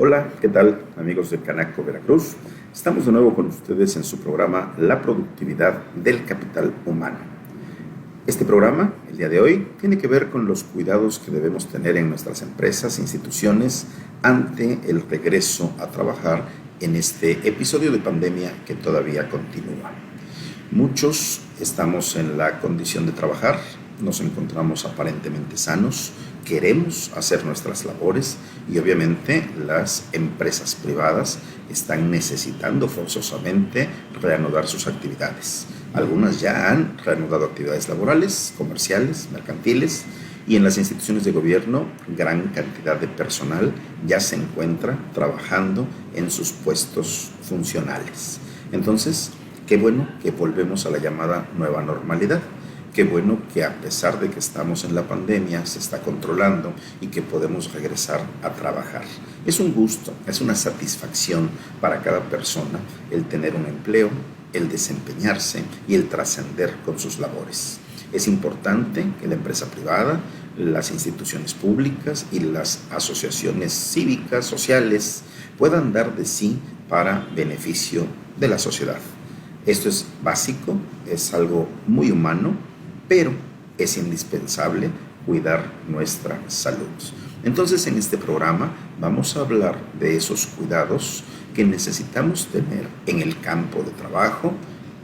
Hola, ¿qué tal amigos de Canaco Veracruz? Estamos de nuevo con ustedes en su programa La productividad del capital humano. Este programa, el día de hoy, tiene que ver con los cuidados que debemos tener en nuestras empresas e instituciones ante el regreso a trabajar en este episodio de pandemia que todavía continúa. Muchos estamos en la condición de trabajar, nos encontramos aparentemente sanos, queremos hacer nuestras labores y obviamente las empresas privadas están necesitando forzosamente reanudar sus actividades. Algunas ya han reanudado actividades laborales, comerciales, mercantiles, y en las instituciones de gobierno gran cantidad de personal ya se encuentra trabajando en sus puestos funcionales. Entonces, qué bueno que volvemos a la llamada nueva normalidad. Qué bueno que a pesar de que estamos en la pandemia, se está controlando y que podemos regresar a trabajar. Es un gusto, es una satisfacción para cada persona el tener un empleo, el desempeñarse y el trascender con sus labores. Es importante que la empresa privada, las instituciones públicas y las asociaciones cívicas, sociales, puedan dar de sí para beneficio de la sociedad. Esto es básico, es algo muy humano, pero es indispensable cuidar nuestra salud. Entonces, en este programa vamos a hablar de esos cuidados que necesitamos tener en el campo de trabajo,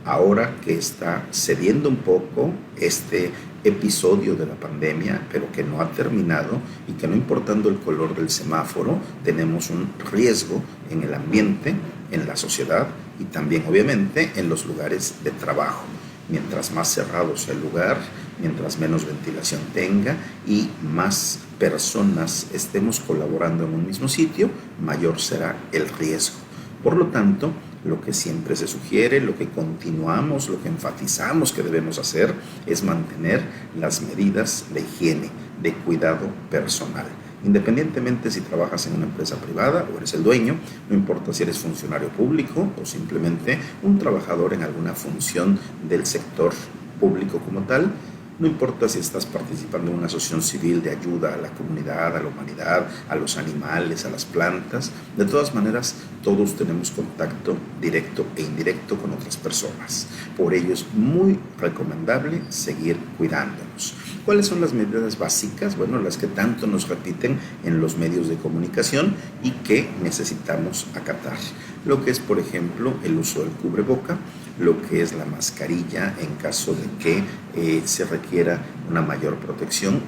ahora que está cediendo un poco este episodio de la pandemia, pero que no ha terminado y que no importando el color del semáforo, tenemos un riesgo en el ambiente, en la sociedad y también obviamente en los lugares de trabajo. Mientras más cerrado sea el lugar, mientras menos ventilación tenga y más personas estemos colaborando en un mismo sitio, mayor será el riesgo. Por lo tanto, lo que siempre se sugiere, lo que continuamos, lo que enfatizamos que debemos hacer es mantener las medidas de higiene, de cuidado personal. Independientemente si trabajas en una empresa privada o eres el dueño, no importa si eres funcionario público o simplemente un trabajador en alguna función del sector público como tal, no importa si estás participando en una asociación civil de ayuda a la comunidad, a la humanidad, a los animales, a las plantas, de todas maneras todos tenemos contacto directo e indirecto con otras personas. Por ello es muy recomendable seguir cuidándonos. ¿Cuáles son las medidas básicas? Bueno, las que tanto nos repiten en los medios de comunicación y que necesitamos acatar. Lo que es, por ejemplo, el uso del cubreboca, lo que es la mascarilla en caso de que se requiera una mayor protección,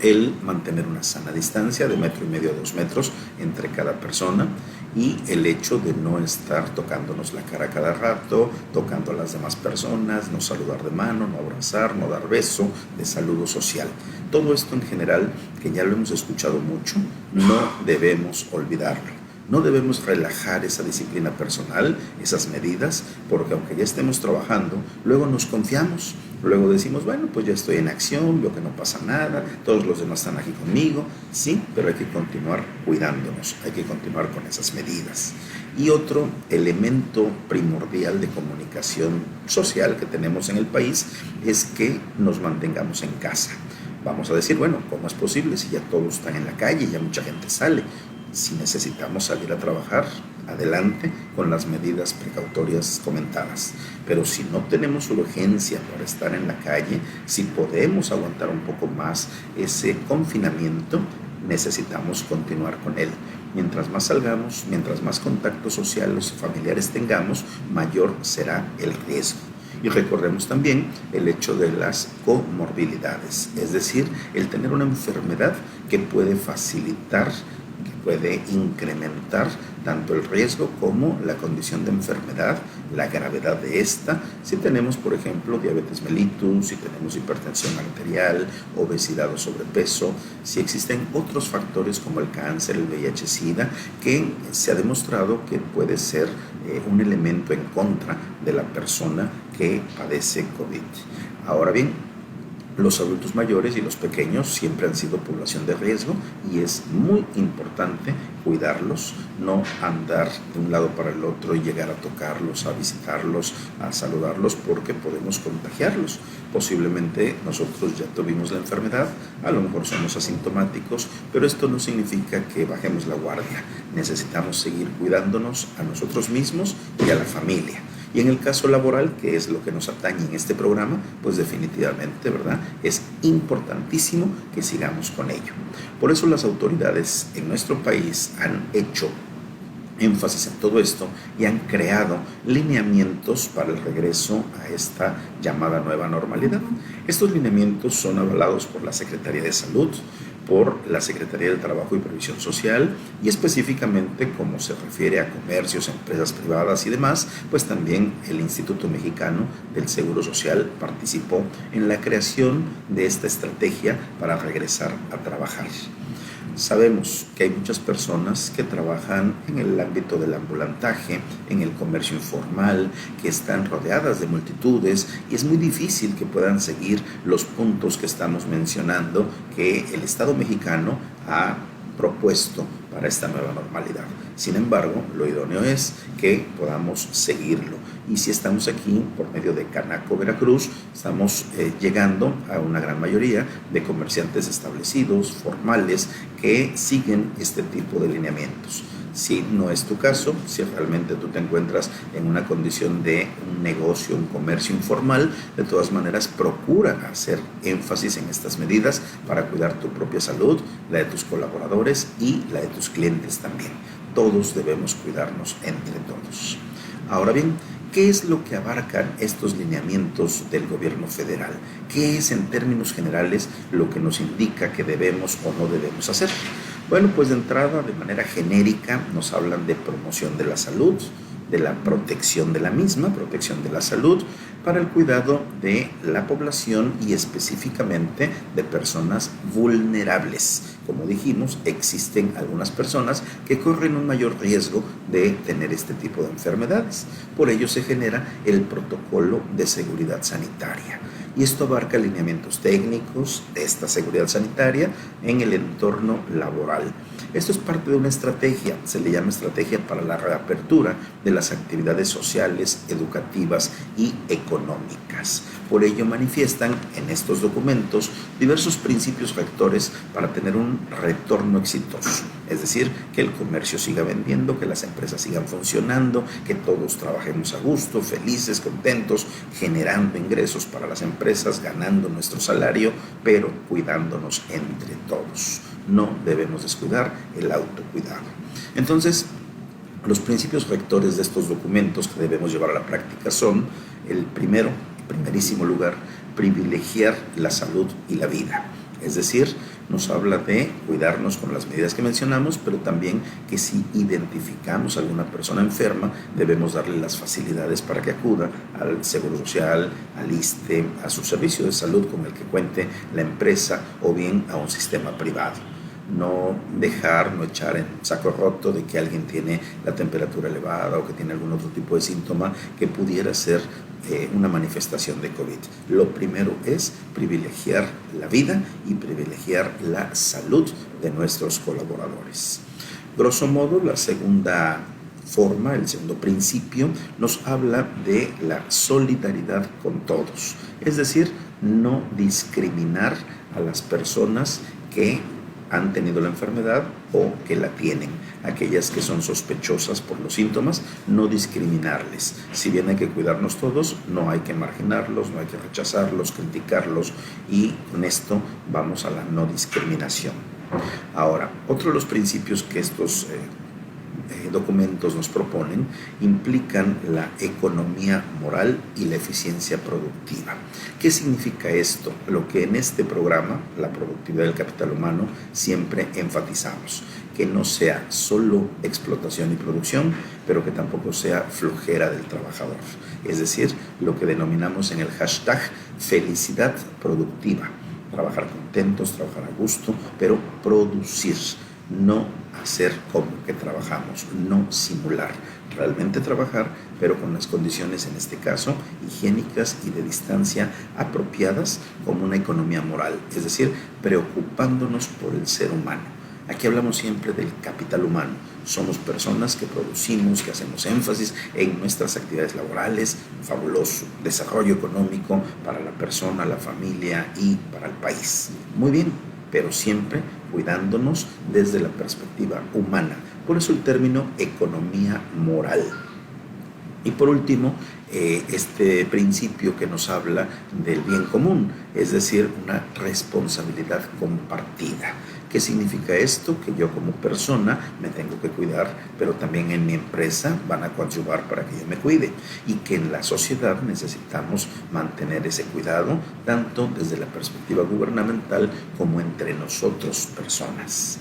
el mantener una sana distancia de 1,5 metros a 2 metros entre cada persona y el hecho de no estar tocándonos la cara cada rato, tocando a las demás personas, no saludar de mano, no abrazar, no dar beso, de saludo social. Todo esto en general, que ya lo hemos escuchado mucho, no debemos olvidarlo. No debemos relajar esa disciplina personal, esas medidas, porque aunque ya estemos trabajando, luego nos confiamos, luego decimos, bueno, pues ya estoy en acción, veo que no pasa nada, todos los demás están aquí conmigo, sí, pero hay que continuar cuidándonos, hay que continuar con esas medidas. Y otro elemento primordial de comunicación social que tenemos en el país es que nos mantengamos en casa. Vamos a decir, bueno, ¿cómo es posible si ya todos están en la calle, ya mucha gente sale? Si necesitamos salir a trabajar, adelante con las medidas precautorias comentadas. Pero si no tenemos urgencia para estar en la calle, si podemos aguantar un poco más ese confinamiento, necesitamos continuar con él. Mientras más salgamos, mientras más contactos sociales y familiares tengamos, mayor será el riesgo. Y recordemos también el hecho de las comorbilidades, es decir, el tener una enfermedad que puede facilitar, que puede incrementar tanto el riesgo como la condición de enfermedad, la gravedad de esta, si tenemos, por ejemplo, diabetes mellitus, si tenemos hipertensión arterial, obesidad o sobrepeso, si existen otros factores como el cáncer, el VIH-Sida, que se ha demostrado que puede ser un elemento en contra de la persona que padece COVID. Ahora bien, Los adultos mayores y los pequeños siempre han sido población de riesgo y es muy importante cuidarlos, no andar de un lado para el otro y llegar a tocarlos, a visitarlos, a saludarlos porque podemos contagiarlos. Posiblemente nosotros ya tuvimos la enfermedad, a lo mejor somos asintomáticos, pero esto no significa que bajemos la guardia. Necesitamos seguir cuidándonos a nosotros mismos y a la familia. Y en el caso laboral, que es lo que nos atañe en este programa, pues definitivamente, ¿verdad? Es importantísimo que sigamos con ello. Por eso las autoridades en nuestro país han hecho énfasis en todo esto y han creado lineamientos para el regreso a esta llamada nueva normalidad. Estos lineamientos son avalados por la Secretaría de Salud, por la Secretaría del Trabajo y Previsión Social y específicamente como se refiere a comercios, empresas privadas y demás, pues también el Instituto Mexicano del Seguro Social participó en la creación de esta estrategia para regresar a trabajar. Sabemos que hay muchas personas que trabajan en el ámbito del ambulantaje, en el comercio informal, que están rodeadas de multitudes y es muy difícil que puedan seguir los puntos que estamos mencionando que el Estado mexicano ha propuesto para esta nueva normalidad. Sin embargo, lo idóneo es que podamos seguirlo. Y si estamos aquí por medio de Canaco Veracruz, estamos llegando a una gran mayoría de comerciantes establecidos, formales, que siguen este tipo de lineamientos. Si no es tu caso, si realmente tú te encuentras en una condición de un negocio, un comercio informal, de todas maneras procura hacer énfasis en estas medidas para cuidar tu propia salud, la de tus colaboradores y la de tus clientes también. Todos debemos cuidarnos entre todos. Ahora bien, ¿qué es lo que abarcan estos lineamientos del gobierno federal? ¿Qué es en términos generales lo que nos indica que debemos o no debemos hacer? Bueno, pues de entrada, de manera genérica, nos hablan de promoción de la salud, de la protección de la misma, protección de la salud, para el cuidado de la población y específicamente de personas vulnerables. Como dijimos, existen algunas personas que corren un mayor riesgo de tener este tipo de enfermedades. Por ello se genera el protocolo de seguridad sanitaria. Y esto abarca lineamientos técnicos de esta seguridad sanitaria en el entorno laboral. Esto es parte de una estrategia, se le llama estrategia para la reapertura de las actividades sociales, educativas y económicas. Por ello manifiestan en estos documentos diversos principios rectores para tener un retorno exitoso. Es decir, que el comercio siga vendiendo, que las empresas sigan funcionando, que todos trabajemos a gusto, felices, contentos, generando ingresos para las empresas, ganando nuestro salario, pero cuidándonos entre todos. No debemos descuidar el autocuidado. Entonces, los principios rectores de estos documentos que debemos llevar a la práctica son, el primero, en primerísimo lugar, privilegiar la salud y la vida. Es decir, nos habla de cuidarnos con las medidas que mencionamos, pero también que si identificamos a alguna persona enferma, debemos darle las facilidades para que acuda al Seguro Social, al ISSSTE, a su servicio de salud con el que cuente la empresa o bien a un sistema privado. No dejar, no echar en saco roto de que alguien tiene la temperatura elevada o que tiene algún otro tipo de síntoma que pudiera ser una manifestación de COVID. Lo primero es privilegiar la vida y privilegiar la salud de nuestros colaboradores. Grosso modo, la segunda forma, el segundo principio, nos habla de la solidaridad con todos. Es decir, no discriminar a las personas que han tenido la enfermedad o que la tienen. Aquellas que son sospechosas por los síntomas, no discriminarles. Si bien hay que cuidarnos todos, no hay que marginarlos, no hay que rechazarlos, criticarlos y con esto vamos a la no discriminación. Ahora, otro de los principios que estos documentos nos proponen implican la economía moral y la eficiencia productiva. ¿Qué significa esto? Lo que en este programa, la productividad del capital humano, siempre enfatizamos, que no sea solo explotación y producción, pero que tampoco sea flojera del trabajador. Es decir, lo que denominamos en el hashtag felicidad productiva. Trabajar contentos, trabajar a gusto, pero producir, no hacer como que trabajamos, no simular. realmente trabajar, pero con las condiciones, en este caso, higiénicas y de distancia apropiadas, como una economía moral, es decir, preocupándonos por el ser humano. Aquí hablamos siempre del capital humano. Somos personas que producimos, que hacemos énfasis en nuestras actividades laborales, fabuloso, desarrollo económico para la persona, la familia y para el país. Muy bien, pero siempre cuidándonos desde la perspectiva humana. Por eso el término economía moral. Y por último, este principio que nos habla del bien común, es decir, una responsabilidad compartida. ¿Qué significa esto? Que yo como persona me tengo que cuidar, pero también en mi empresa van a coadyuvar para que yo me cuide, y que en la sociedad necesitamos mantener ese cuidado, tanto desde la perspectiva gubernamental como entre nosotros personas.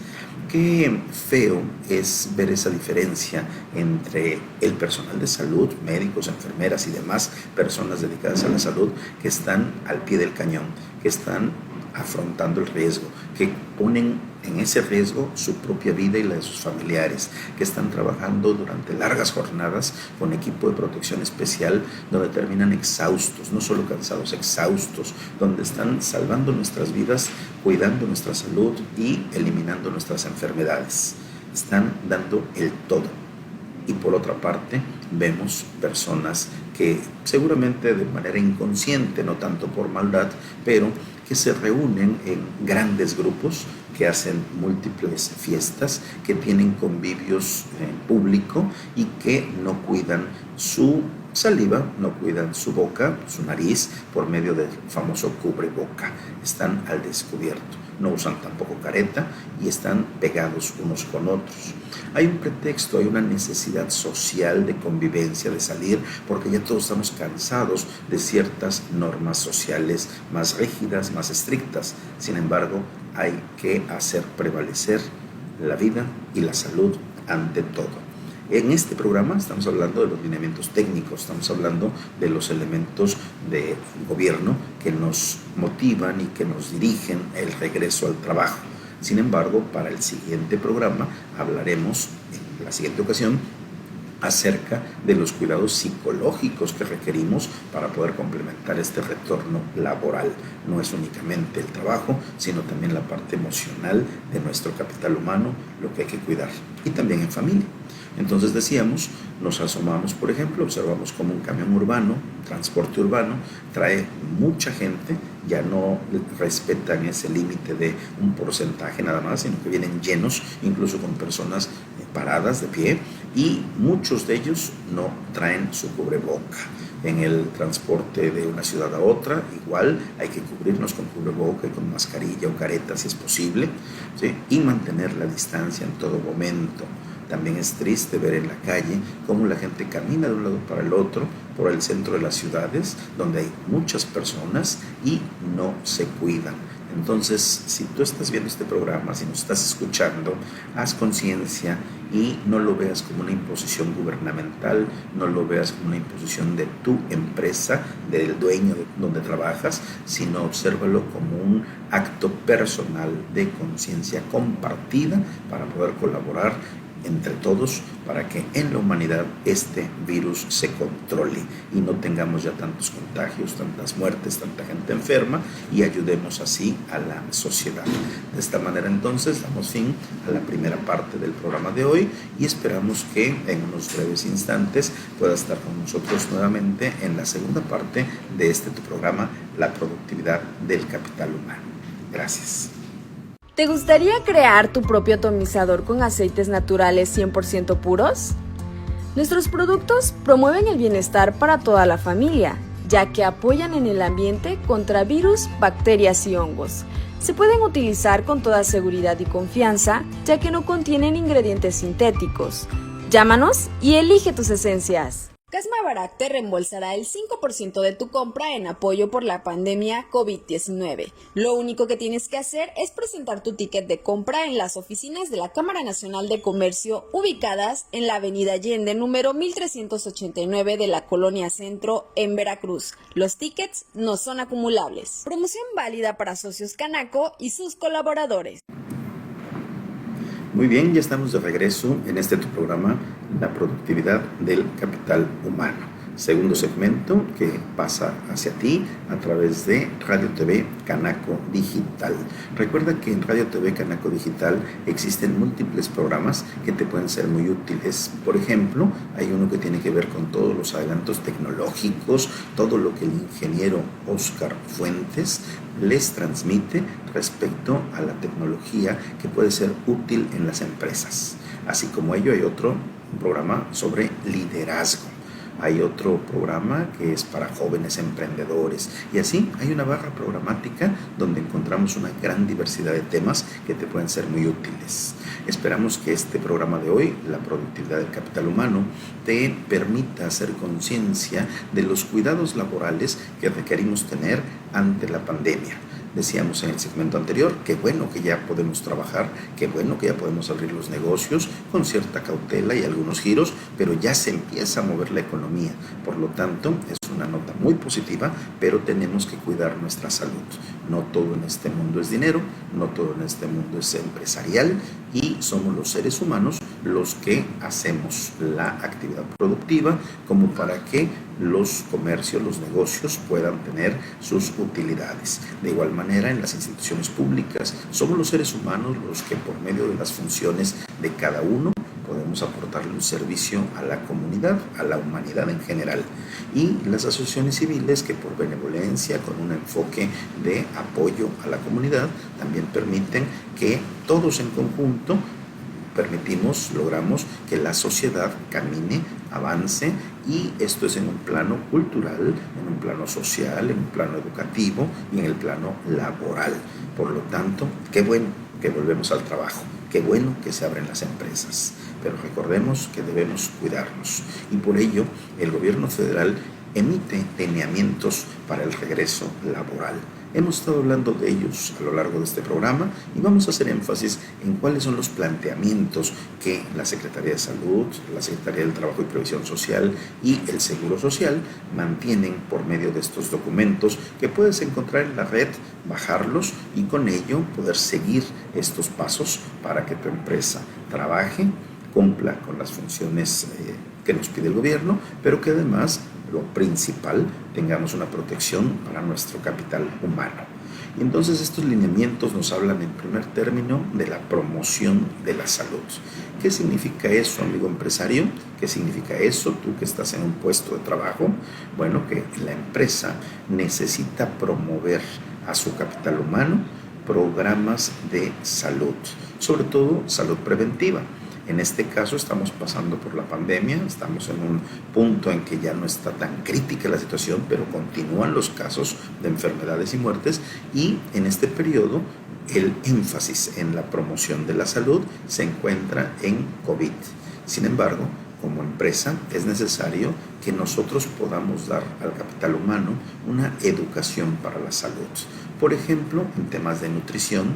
Qué feo es ver esa diferencia entre el personal de salud, médicos, enfermeras y demás personas dedicadas a la salud que están al pie del cañón, que están afrontando el riesgo, que ponen en ese riesgo su propia vida y la de sus familiares, que están trabajando durante largas jornadas con equipo de protección especial, donde terminan exhaustos, no solo cansados, exhaustos, donde están salvando nuestras vidas, cuidando nuestra salud y eliminando nuestras enfermedades. Están dando el todo. Y por otra parte, vemos personas que seguramente de manera inconsciente, no tanto por maldad, pero que se reúnen en grandes grupos, que hacen múltiples fiestas, que tienen convivios en público y que no cuidan su saliva, no cuidan su boca, su nariz, por medio del famoso cubreboca. Están al descubierto, no usan tampoco careta y están pegados unos con otros. Hay un pretexto, hay una necesidad social de convivencia, de salir, porque ya todos estamos cansados de ciertas normas sociales más rígidas, más estrictas. Sin embargo, hay que hacer prevalecer la vida y la salud ante todo. En este programa estamos hablando de los lineamientos técnicos, estamos hablando de los elementos de gobierno que nos motivan y que nos dirigen el regreso al trabajo. Sin embargo, para el siguiente programa hablaremos, en la siguiente ocasión, acerca de los cuidados psicológicos que requerimos para poder complementar este retorno laboral. No es únicamente el trabajo, sino también la parte emocional de nuestro capital humano, lo que hay que cuidar, y también en familia. Entonces decíamos, nos asomamos, por ejemplo, observamos como un camión urbano, transporte urbano, trae mucha gente, ya no respetan ese límite de un porcentaje nada más, sino que vienen llenos, incluso con personas paradas de pie, y muchos de ellos no traen su cubreboca. En el transporte de una ciudad a otra, igual hay que cubrirnos con cubreboca y con mascarilla o careta si es posible, ¿sí? Y mantener la distancia en todo momento. También es triste ver en la calle cómo la gente camina de un lado para el otro por el centro de las ciudades, donde hay muchas personas y no se cuidan. Entonces, si tú estás viendo este programa, si nos estás escuchando, haz conciencia y no lo veas como una imposición gubernamental, no lo veas como una imposición de tu empresa, del dueño de donde trabajas, sino obsérvalo como un acto personal de conciencia compartida para poder colaborar entre todos para que en la humanidad este virus se controle y no tengamos ya tantos contagios, tantas muertes, tanta gente enferma, y ayudemos así a la sociedad. De esta manera entonces damos fin a la primera parte del programa de hoy y esperamos que en unos breves instantes pueda estar con nosotros nuevamente en la segunda parte de este tu programa, La productividad del capital humano. Gracias. ¿Te gustaría crear tu propio atomizador con aceites naturales 100% puros? Nuestros productos promueven el bienestar para toda la familia, ya que apoyan en el ambiente contra virus, bacterias y hongos. Se pueden utilizar con toda seguridad y confianza, ya que no contienen ingredientes sintéticos. Llámanos y elige tus esencias. Casma te reembolsará el 5% de tu compra en apoyo por la pandemia COVID-19. Lo único que tienes que hacer es presentar tu ticket de compra en las oficinas de la Cámara Nacional de Comercio ubicadas en la Avenida Allende número 1389 de la Colonia Centro en Veracruz. Los tickets no son acumulables. Promoción válida para socios Canaco y sus colaboradores. Muy bien, ya estamos de regreso en tu programa, La productividad del capital humano. Segundo segmento que pasa hacia ti a través de Radio TV Canaco Digital. Recuerda que en Radio TV Canaco Digital existen múltiples programas que te pueden ser muy útiles. Por ejemplo, hay uno que tiene que ver con todos los adelantos tecnológicos, todo lo que el ingeniero Oscar Fuentes les transmite respecto a la tecnología que puede ser útil en las empresas. Así como ello, hay otro programa sobre liderazgo. Hay otro programa que es para jóvenes emprendedores y así hay una barra programática donde encontramos una gran diversidad de temas que te pueden ser muy útiles. Esperamos que este programa de hoy, La productividad del capital humano, te permita hacer conciencia de los cuidados laborales que requerimos tener ante la pandemia. Decíamos en el segmento anterior, qué bueno que ya podemos trabajar, qué bueno que ya podemos abrir los negocios con cierta cautela y algunos giros, pero ya se empieza a mover la economía. Por lo tanto, es una nota muy positiva, pero tenemos que cuidar nuestra salud. No todo en este mundo es dinero, no todo en este mundo es empresarial y somos los seres humanos los que hacemos la actividad productiva como para que los comercios, los negocios puedan tener sus utilidades. De igual manera, en las instituciones públicas, somos los seres humanos los que por medio de las funciones de cada uno podemos aportarle un servicio a la comunidad, a la humanidad en general. Y las asociaciones civiles que por benevolencia, con un enfoque de apoyo a la comunidad, también permiten que todos en conjunto logramos que la sociedad camine, avance, y esto es en un plano cultural, en un plano social, en un plano educativo y en el plano laboral. Por lo tanto, qué bueno que volvemos al trabajo, qué bueno que se abren las empresas, pero recordemos que debemos cuidarnos y por ello el gobierno federal emite lineamientos para el regreso laboral. Hemos estado hablando de ellos a lo largo de este programa y vamos a hacer énfasis en cuáles son los planteamientos que la Secretaría de Salud, la Secretaría del Trabajo y Previsión Social y el Seguro Social mantienen por medio de estos documentos que puedes encontrar en la red, bajarlos y con ello poder seguir estos pasos para que tu empresa trabaje, cumpla con las funciones que nos pide el gobierno, pero que además, lo principal, tengamos una protección para nuestro capital humano. Y entonces estos lineamientos nos hablan en primer término de la promoción de la salud. ¿Qué significa eso, amigo empresario? ¿Qué significa eso, tú que estás en un puesto de trabajo? Bueno, que la empresa necesita promover a su capital humano programas de salud, sobre todo salud preventiva. En este caso estamos pasando por la pandemia, estamos en un punto en que ya no está tan crítica la situación, pero continúan los casos de enfermedades y muertes y en este periodo el énfasis en la promoción de la salud se encuentra en COVID. Sin embargo, como empresa es necesario que nosotros podamos dar al capital humano una educación para la salud. Por ejemplo, en temas de nutrición,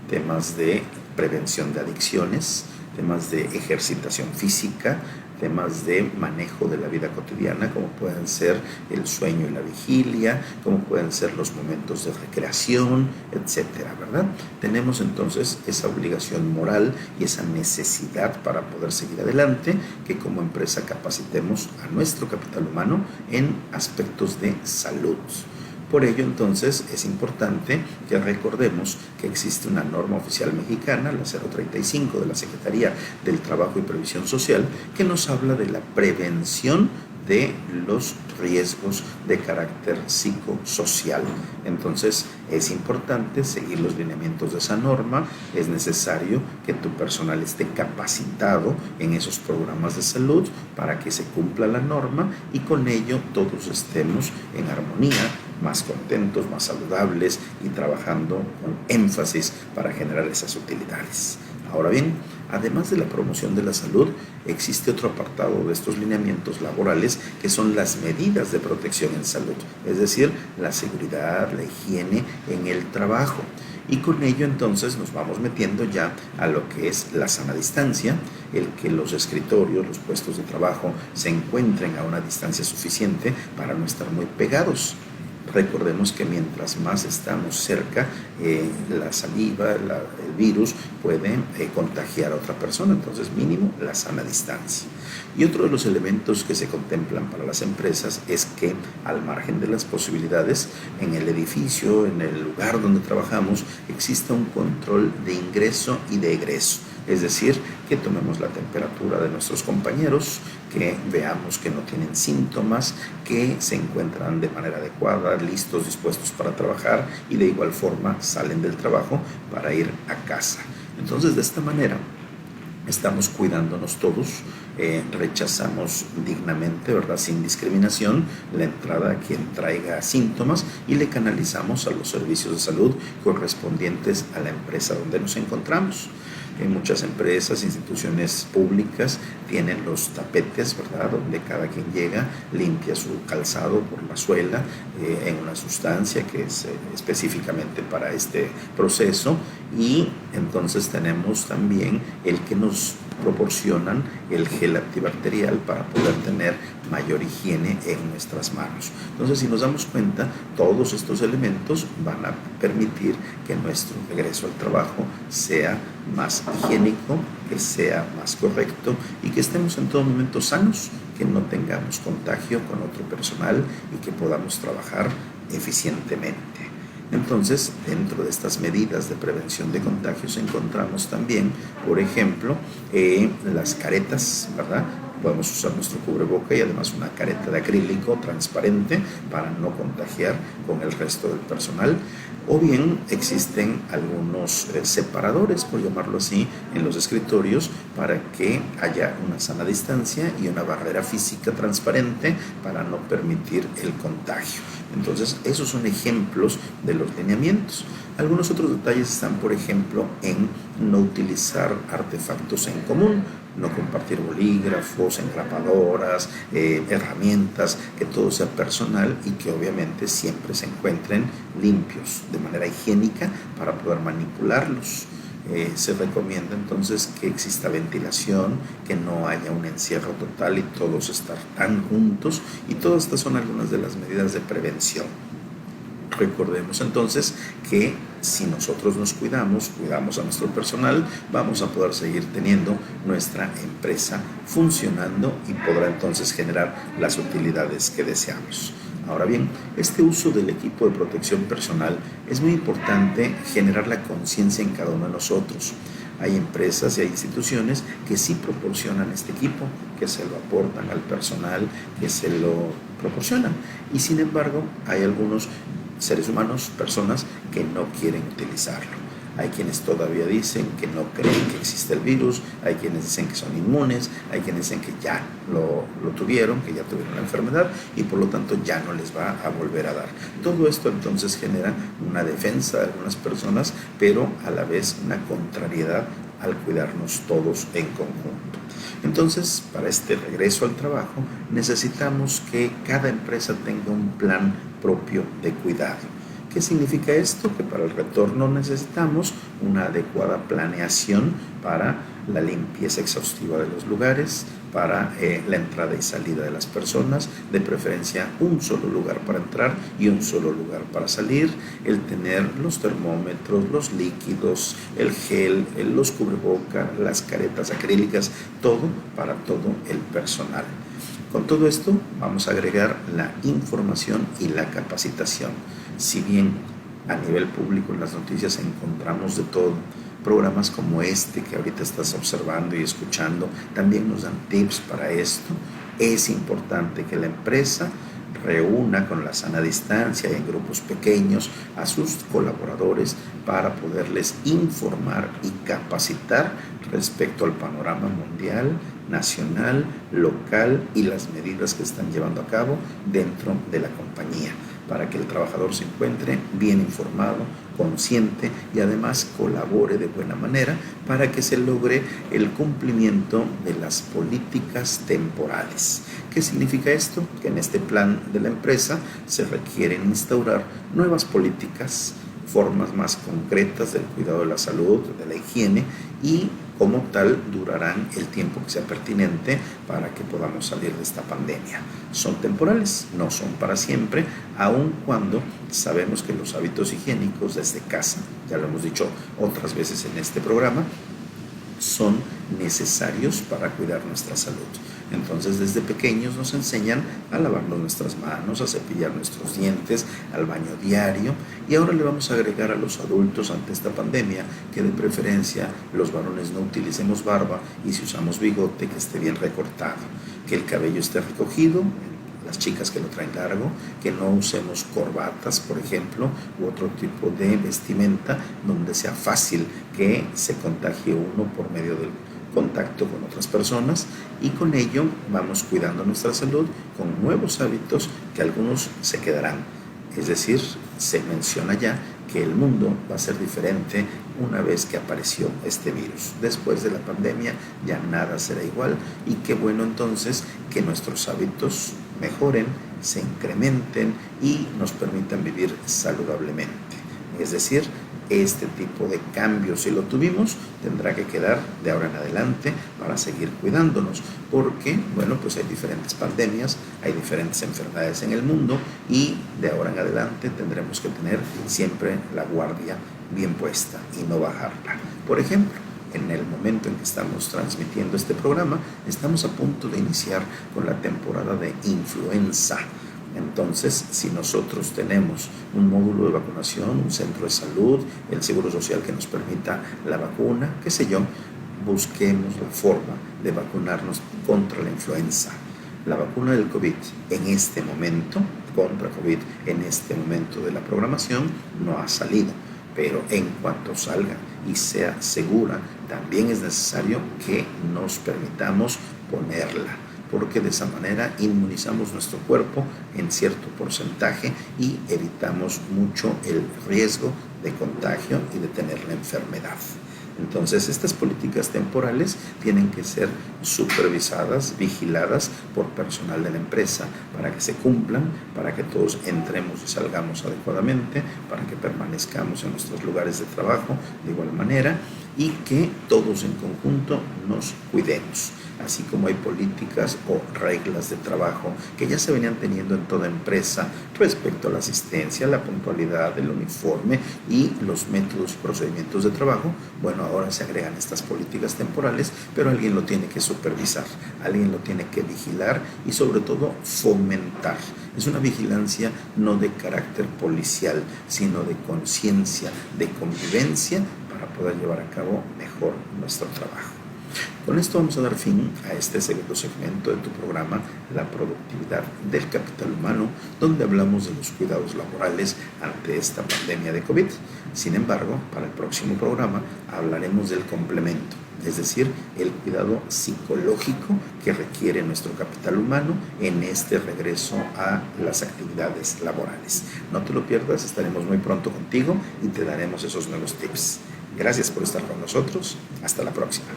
temas de prevención de adicciones, temas de ejercitación física, temas de manejo de la vida cotidiana, como pueden ser el sueño y la vigilia, como pueden ser los momentos de recreación, etcétera, ¿verdad? Tenemos entonces esa obligación moral y esa necesidad para poder seguir adelante, que como empresa capacitemos a nuestro capital humano en aspectos de salud. Por ello, entonces, es importante que recordemos que existe una norma oficial mexicana, la 035 de la Secretaría del Trabajo y Previsión Social, que nos habla de la prevención de los riesgos de carácter psicosocial. Entonces, es importante seguir los lineamientos de esa norma, es necesario que tu personal esté capacitado en esos programas de salud para que se cumpla la norma y con ello todos estemos en armonía, más contentos, más saludables y trabajando con énfasis para generar esas utilidades. Ahora bien, además de la promoción de la salud, existe otro apartado de estos lineamientos laborales que son las medidas de protección en salud, es decir, la seguridad, la higiene en el trabajo. Y con ello entonces nos vamos metiendo ya a lo que es la sana distancia, el que los escritorios, los puestos de trabajo se encuentren a una distancia suficiente para no estar muy pegados. Recordemos que mientras más estamos cerca, la saliva, el virus puede contagiar a otra persona, entonces mínimo la sana distancia. Y otro de los elementos que se contemplan para las empresas es que al margen de las posibilidades, en el edificio, en el lugar donde trabajamos, exista un control de ingreso y de egreso. Es decir, que tomemos la temperatura de nuestros compañeros, que veamos que no tienen síntomas, que se encuentran de manera adecuada, listos, dispuestos para trabajar y de igual forma salen del trabajo para ir a casa. Entonces, de esta manera, estamos cuidándonos todos, rechazamos dignamente, ¿verdad?, sin discriminación, la entrada a quien traiga síntomas y le canalizamos a los servicios de salud correspondientes a la empresa donde nos encontramos. En muchas empresas, instituciones públicas tienen los tapetes, ¿verdad?, donde cada quien llega limpia su calzado por la suela en una sustancia que es específicamente para este proceso, y entonces tenemos también el que nos proporcionan el gel antibacterial para poder tener mayor higiene en nuestras manos. Entonces, si nos damos cuenta, todos estos elementos van a permitir que nuestro regreso al trabajo sea más higiénico, que sea más correcto y que estemos en todo momento sanos, que no tengamos contagio con otro personal y que podamos trabajar eficientemente. Entonces, dentro de estas medidas de prevención de contagios encontramos también, por ejemplo, las caretas, ¿verdad? Podemos usar nuestro cubreboca y además una careta de acrílico transparente para no contagiar con el resto del personal. O bien existen algunos separadores, por llamarlo así, en los escritorios para que haya una sana distancia y una barrera física transparente para no permitir el contagio. Entonces, esos son ejemplos de los lineamientos. Algunos otros detalles están, por ejemplo, en no utilizar artefactos en común, no compartir bolígrafos, engrapadoras, herramientas, que todo sea personal y que obviamente siempre se encuentren limpios de manera higiénica para poder manipularlos. Se recomienda entonces que exista ventilación, que no haya un encierro total y todos estar tan juntos, y todas estas son algunas de las medidas de prevención. Recordemos entonces que si nosotros nos cuidamos a nuestro personal, vamos a poder seguir teniendo nuestra empresa funcionando y podrá entonces generar las utilidades que deseamos. Ahora bien, este uso del equipo de protección personal es muy importante generar la conciencia en cada uno de nosotros. Hay empresas y hay instituciones que sí proporcionan este equipo, que se lo aportan al personal, que se lo proporcionan. Y sin embargo, hay algunos seres humanos, personas que no quieren utilizarlo. Hay quienes todavía dicen que no creen que existe el virus, hay quienes dicen que son inmunes, hay quienes dicen que ya lo tuvieron, que ya tuvieron la enfermedad y por lo tanto ya no les va a volver a dar. Todo esto entonces genera una defensa de algunas personas, pero a la vez una contrariedad al cuidarnos todos en conjunto. Entonces, para este regreso al trabajo, necesitamos que cada empresa tenga un plan propio de cuidado. ¿Qué significa esto? Que para el retorno necesitamos una adecuada planeación para la limpieza exhaustiva de los lugares, para la entrada y salida de las personas, de preferencia un solo lugar para entrar y un solo lugar para salir, el tener los termómetros, los líquidos, el gel, los cubrebocas, las caretas acrílicas, todo para todo el personal. Con todo esto vamos a agregar la información y la capacitación. Si bien a nivel público en las noticias encontramos de todo, programas como este que ahorita estás observando y escuchando también nos dan tips para esto. Es importante que la empresa reúna con la sana distancia y en grupos pequeños a sus colaboradores para poderles informar y capacitar respecto al panorama mundial, nacional, local y las medidas que están llevando a cabo dentro de la compañía, para que el trabajador se encuentre bien informado, consciente y además colabore de buena manera para que se logre el cumplimiento de las políticas temporales. ¿Qué significa esto? Que en este plan de la empresa se requieren instaurar nuevas políticas, formas más concretas del cuidado de la salud, de la higiene y como tal durarán el tiempo que sea pertinente para que podamos salir de esta pandemia. Son temporales, no son para siempre, aun cuando sabemos que los hábitos higiénicos desde casa, ya lo hemos dicho otras veces en este programa, son necesarios para cuidar nuestra salud. Entonces, desde pequeños nos enseñan a lavarnos nuestras manos, a cepillar nuestros dientes, al baño diario, y ahora le vamos a agregar a los adultos ante esta pandemia que de preferencia los varones no utilicemos barba y si usamos bigote que esté bien recortado, que el cabello esté recogido, las chicas que lo traen largo, que no usemos corbatas, por ejemplo, u otro tipo de vestimenta donde sea fácil que se contagie uno por medio del contacto con otras personas, y con ello vamos cuidando nuestra salud con nuevos hábitos que algunos se quedarán. Es decir, se menciona ya que el mundo va a ser diferente una vez que apareció este virus. Después de la pandemia ya nada será igual, y qué bueno entonces que nuestros hábitos mejoren, se incrementen y nos permitan vivir saludablemente. Es decir, este tipo de cambios, si lo tuvimos, tendrá que quedar de ahora en adelante para seguir cuidándonos, porque, bueno, pues hay diferentes pandemias, hay diferentes enfermedades en el mundo, y de ahora en adelante tendremos que tener siempre la guardia bien puesta y no bajarla. Por ejemplo, en el momento en que estamos transmitiendo este programa, estamos a punto de iniciar con la temporada de influenza. Entonces, si nosotros tenemos un módulo de vacunación, un centro de salud, el seguro social que nos permita la vacuna, qué sé yo, busquemos la forma de vacunarnos contra la influenza. La vacuna del COVID en este momento, contra COVID en este momento de la programación, no ha salido, pero en cuanto salga y sea segura, también es necesario que nos permitamos ponerla, porque de esa manera inmunizamos nuestro cuerpo en cierto porcentaje y evitamos mucho el riesgo de contagio y de tener la enfermedad. Entonces, estas políticas temporales tienen que ser supervisadas, vigiladas por personal de la empresa para que se cumplan, para que todos entremos y salgamos adecuadamente, para que permanezcamos en nuestros lugares de trabajo de igual manera y que todos en conjunto nos cuidemos. Así como hay políticas o reglas de trabajo que ya se venían teniendo en toda empresa respecto a la asistencia, la puntualidad, el uniforme y los métodos y procedimientos de trabajo, bueno, ahora se agregan estas políticas temporales, pero alguien lo tiene que supervisar, alguien lo tiene que vigilar y sobre todo fomentar. Es una vigilancia no de carácter policial, sino de conciencia, de convivencia para poder llevar a cabo mejor nuestro trabajo. Con esto vamos a dar fin a este segundo segmento de tu programa La productividad del capital humano, donde hablamos de los cuidados laborales ante esta pandemia de COVID. Sin embargo, para el próximo programa hablaremos del complemento, es decir, el cuidado psicológico que requiere nuestro capital humano en este regreso a las actividades laborales. No te lo pierdas, estaremos muy pronto contigo y te daremos esos nuevos tips. Gracias por estar con nosotros. Hasta la próxima.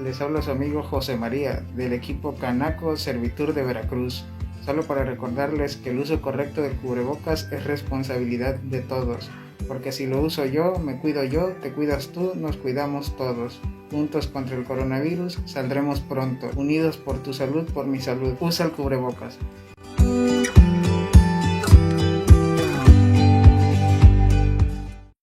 Les habla su amigo José María del equipo Canaco Servitur de Veracruz. Solo para recordarles que el uso correcto del cubrebocas es responsabilidad de todos, porque si lo uso yo, me cuido yo, te cuidas tú, nos cuidamos todos. Juntos contra el coronavirus saldremos pronto, unidos por tu salud, por mi salud. Usa el cubrebocas.